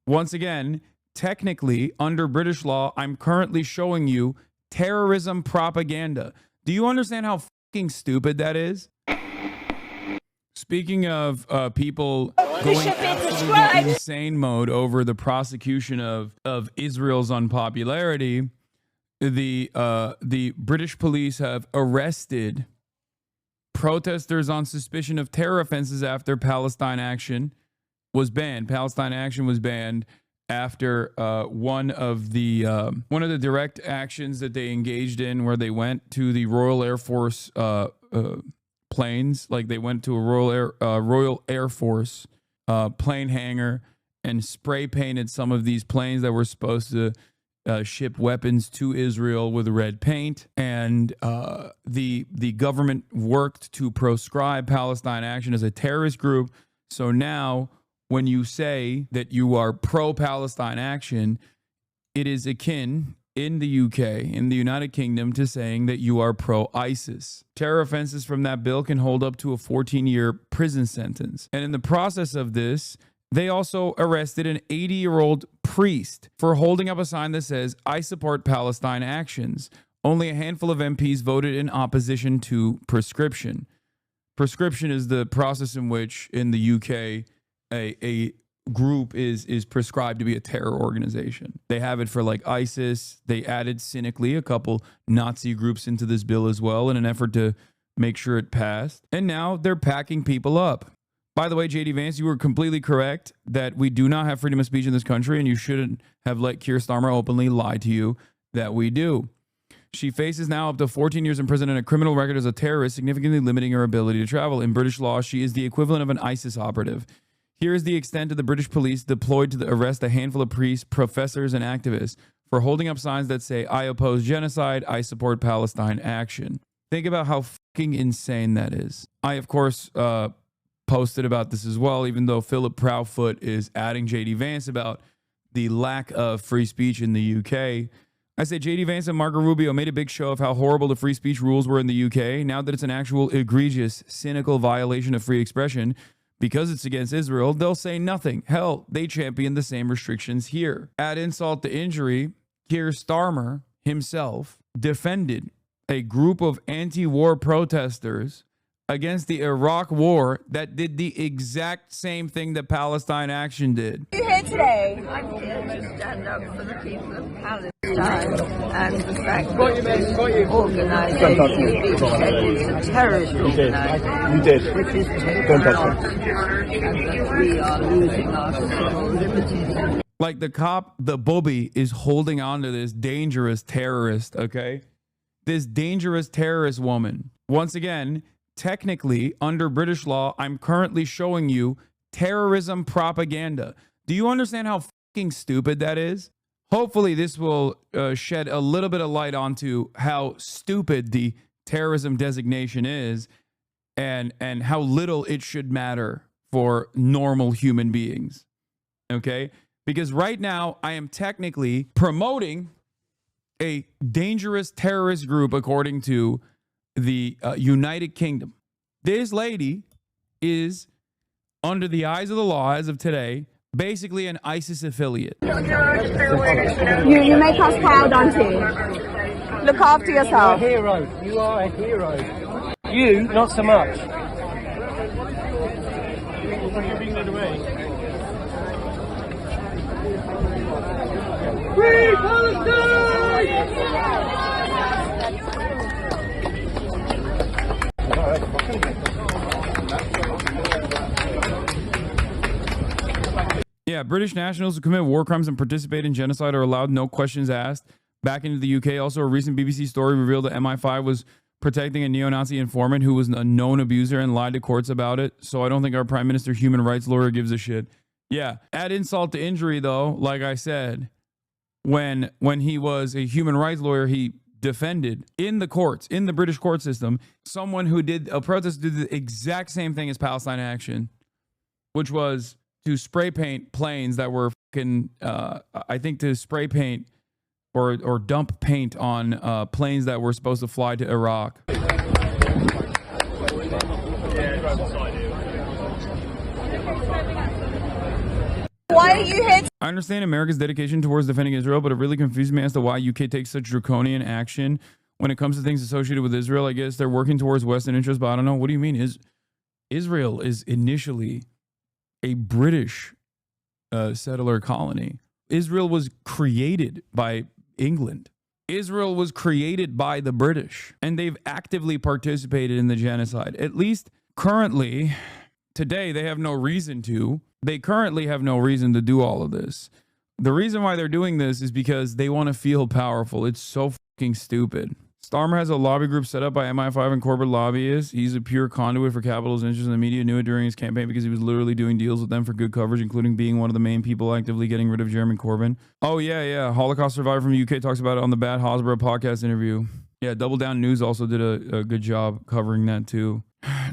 Once again, technically, under British law, I'm currently showing you terrorism propaganda. Do you understand how fucking stupid that is? Speaking of people going absolutely insane mode over the prosecution of Israel's unpopularity, the British police have arrested protesters on suspicion of terror offenses after Palestine Action was banned. Palestine Action was banned after one of the direct actions that they engaged in, where they went to the Royal Air Force planes, like they went to a Royal Air Force plane hangar and spray painted some of these planes that were supposed to ship weapons to Israel with red paint, and the government worked to proscribe Palestine Action as a terrorist group. So now, when you say that you are pro-Palestine Action, it is akin in the UK, in the United Kingdom, to saying that you are pro-ISIS. Terror offenses from that bill can hold up to a 14-year prison sentence. And in the process of this, they also arrested an 80-year-old priest for holding up a sign that says, "I support Palestine actions." Only a handful of MPs voted in opposition to prescription. Prescription is the process in which, in the UK, a group is prescribed to be a terror organization. They have it for like ISIS. They added cynically a couple Nazi groups into this bill as well in an effort to make sure it passed. And now they're packing people up. By the way, JD Vance, you were completely correct that we do not have freedom of speech in this country, and you shouldn't have let Keir Starmer openly lie to you that we do. She faces now up to 14 years in prison and a criminal record as a terrorist, significantly limiting her ability to travel. In British law, she is the equivalent of an ISIS operative. Here is the extent of the British police deployed to arrest a handful of priests, professors, and activists for holding up signs that say, "I oppose genocide, I support Palestine Action." Think about how fucking insane that is. I, of course, posted about this as well, even though Philip Proudfoot is adding JD Vance about the lack of free speech in the UK. I say JD Vance and Marco Rubio made a big show of how horrible the free speech rules were in the UK. Now that it's an actual egregious, cynical violation of free expression because it's against Israel, they'll say nothing. Hell, they champion the same restrictions here. Add insult to injury, Keir Starmer himself defended a group of anti-war protesters against the Iraq war that did the exact same thing that Palestine Action did. Are you here today? I'm here to stand up for the people of Palestine and the fact that organisation being said is a terrorist organisation. You did. Which is not, and that we are losing our civil liberties. Like the cop, the booby, is holding on to this dangerous terrorist, okay? This dangerous terrorist woman. Once again, technically, under British law, I'm currently showing you terrorism propaganda. Do you understand how fucking stupid that is? Hopefully, this will shed a little bit of light onto how stupid the terrorism designation is and how little it should matter for normal human beings. Okay? Because right now, I am technically promoting a dangerous terrorist group according to the United Kingdom. This lady is, under the eyes of the law as of today, basically an ISIS affiliate. You make us proud, auntie. Look after yourself. You're a hero. You are a hero. You, not so much. Free Palestine! Yeah, British nationals who commit war crimes and participate in genocide are allowed, no questions asked, back into the UK. Also, a recent BBC story revealed that MI5 was protecting a neo-Nazi informant who was a known abuser and lied to courts about it. So I don't think our Prime Minister human rights lawyer gives a shit. Yeah, add insult to injury, though. Like I said, when he was a human rights lawyer, he defended in the courts, in the British court system, someone who did a protest, did the exact same thing as Palestine Action, which was to spray paint planes that were fucking, I think to spray paint or dump paint on planes that were supposed to fly to Iraq. Why are you here? I understand America's dedication towards defending Israel, but it really confuses me as to why UK takes such draconian action when it comes to things associated with Israel. I guess they're working towards Western interests, but I don't know. What do you mean? Israel is initially a British settler colony. Israel was created by England. Israel was created by the British, and they've actively participated in the genocide. At least currently, today, they have no reason to. They currently have no reason to do all of this. The reason why they're doing this is because they want to feel powerful. It's so fucking stupid. Starmer has a lobby group set up by MI5 and corporate lobbyists. He's a pure conduit for capital's interest, and the media knew it during his campaign because he was literally doing deals with them for good coverage, including being one of the main people actively getting rid of Jeremy Corbyn. Oh, yeah. Holocaust survivor from the UK talks about it on the Bad Hosborough podcast interview. Yeah, Double Down News also did a good job covering that too.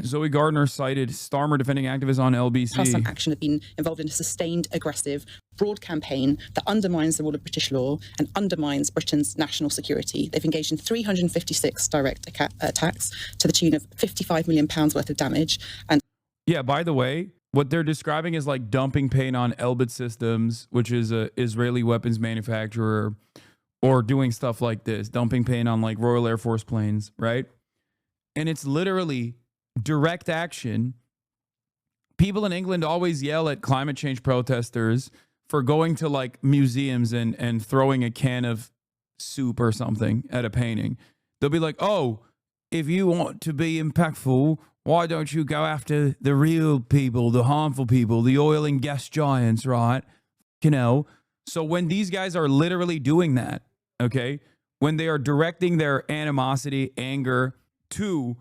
Zoe Gardner cited Starmer defending activists on LBC. Palestine Action have been involved in a sustained, aggressive, broad campaign that undermines the rule of British law and undermines Britain's national security. They've engaged in 356 direct attacks to the tune of £55 million worth of damage. And yeah, by the way, what they're describing is like dumping paint on Elbit Systems, which is an Israeli weapons manufacturer, or doing stuff like this, dumping paint on like Royal Air Force planes, right? And it's literally direct action. People in England always yell at climate change protesters for going to like museums and throwing a can of soup or something at a painting. They'll be like, oh, if you want to be impactful, why don't you go after the real people, the harmful people, the oil and gas giants, right? You know, so when these guys are literally doing that, okay, when they are directing their animosity, anger to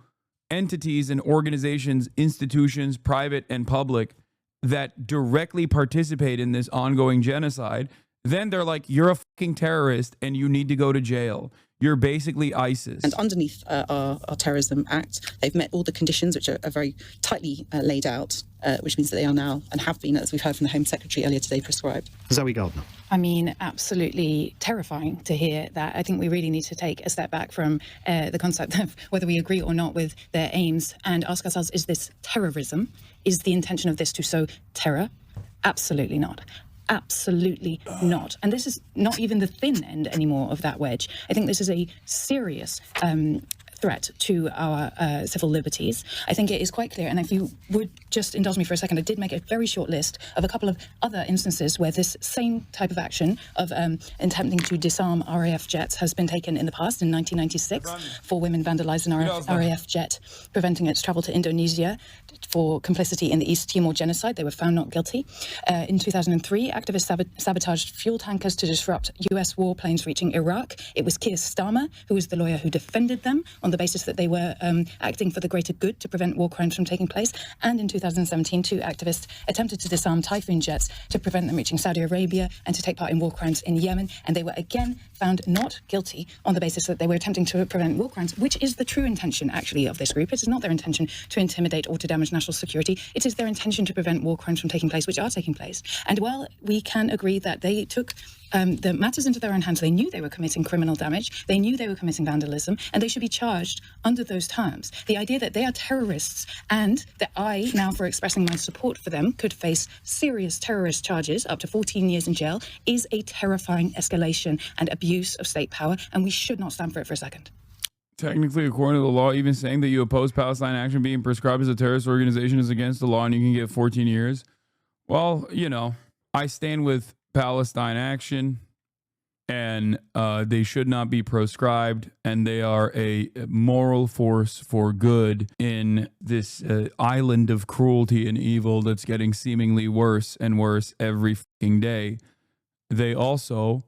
entities and organizations, institutions, private and public, that directly participate in this ongoing genocide, then they're like, you're a fucking terrorist and you need to go to jail. You're basically ISIS. And underneath our Terrorism Act, they've met all the conditions, which are very tightly laid out, which means that they are now, and have been, as we've heard from the Home Secretary earlier today, prescribed. Zoe Gardner. I mean, absolutely terrifying to hear that. I think we really need to take a step back from the concept of whether we agree or not with their aims and ask ourselves, is this terrorism? Is the intention of this to sow terror? Absolutely not. Absolutely not. And this is not even the thin end anymore of that wedge. I think this is a serious threat to our civil liberties. I think it is quite clear, and if you would just indulge me for a second, I did make a very short list of a couple of other instances where this same type of action of attempting to disarm RAF jets has been taken in the past. In 1996, 4 women vandalized an RAF jet, preventing its travel to Indonesia for complicity in the East Timor genocide. They were found not guilty. In 2003, activists sabotaged fuel tankers to disrupt US warplanes reaching Iraq. It was Keir Starmer, who was the lawyer who defended them on the basis that they were acting for the greater good to prevent war crimes from taking place. And in 2017, 2 activists attempted to disarm Typhoon jets to prevent them reaching Saudi Arabia and to take part in war crimes in Yemen. And they were again found not guilty on the basis that they were attempting to prevent war crimes, which is the true intention, actually, of this group. It is not their intention to intimidate or to damage national security. It is their intention to prevent war crimes from taking place, which are taking place. And while we can agree that they took the matters into their own hands, they knew they were committing criminal damage, they knew they were committing vandalism, and they should be charged under those terms. The idea that they are terrorists and that I, now for expressing my support for them, could face serious terrorist charges, up to 14 years in jail, is a terrifying escalation and abuse of state power, and we should not stand for it for a second. Technically, according to the law, even saying that you oppose Palestine Action being prescribed as a terrorist organization is against the law and you can get 14 years. Well, you know, I stand with Palestine Action, and they should not be proscribed, and they are a moral force for good in this island of cruelty and evil that's getting seemingly worse and worse every fucking day. They also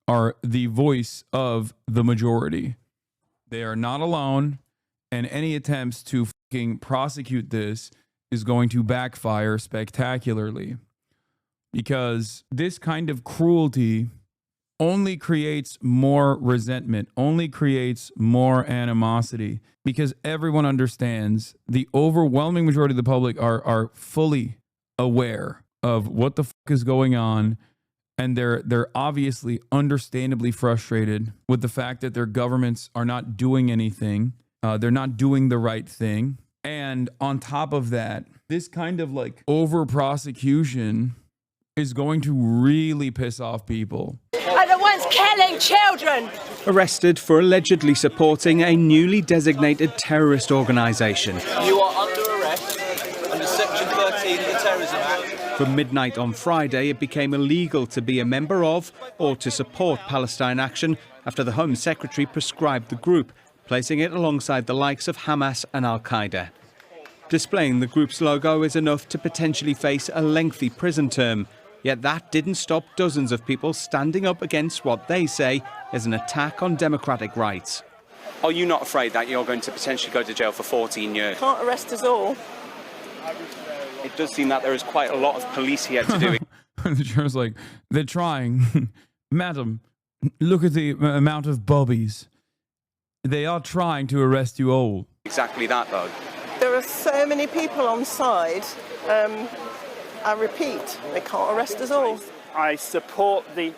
are the voice of the majority. They are not alone, and any attempts to fucking prosecute this is going to backfire spectacularly. Because this kind of cruelty only creates more resentment, only creates more animosity, because everyone understands, the overwhelming majority of the public are fully aware of what the fuck is going on, and they're obviously understandably frustrated with the fact that their governments are not doing anything. They're not doing the right thing. And on top of that, this kind of like over prosecution is going to really piss off people. Are the ones killing children. Arrested for allegedly supporting a newly designated terrorist organisation. You are under arrest under Section 13 of the Terrorism Act. From midnight on Friday, it became illegal to be a member of or to support Palestine Action after the Home Secretary proscribed the group, placing it alongside the likes of Hamas and Al-Qaeda. Displaying the group's logo is enough to potentially face a lengthy prison term. Yet that didn't stop dozens of people standing up against what they say is an attack on democratic rights. Are you not afraid that you're going to potentially go to jail for 14 years? Can't arrest us all. It does seem that there is quite a lot of police here to do it. The juror's like, they're trying. Madam, look at the amount of bobbies. They are trying to arrest you all. Exactly that, though. There are so many people on side. I repeat, they can't arrest us all. I support the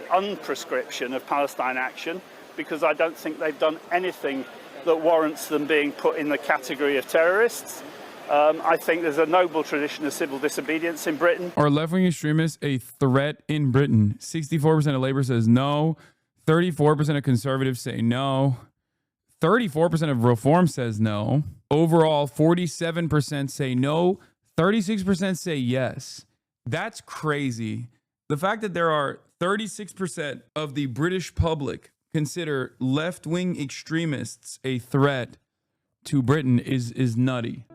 unprescription of Palestine Action because I don't think they've done anything that warrants them being put in the category of terrorists. I think there's a noble tradition of civil disobedience in Britain. Are left-wing extremists a threat in Britain? 64% of Labour says no. 34% of Conservatives say no. 34% of Reform says no. Overall, 47% say no. 36% say yes. That's crazy. The fact that there are 36% of the British public consider left-wing extremists a threat to Britain is nutty.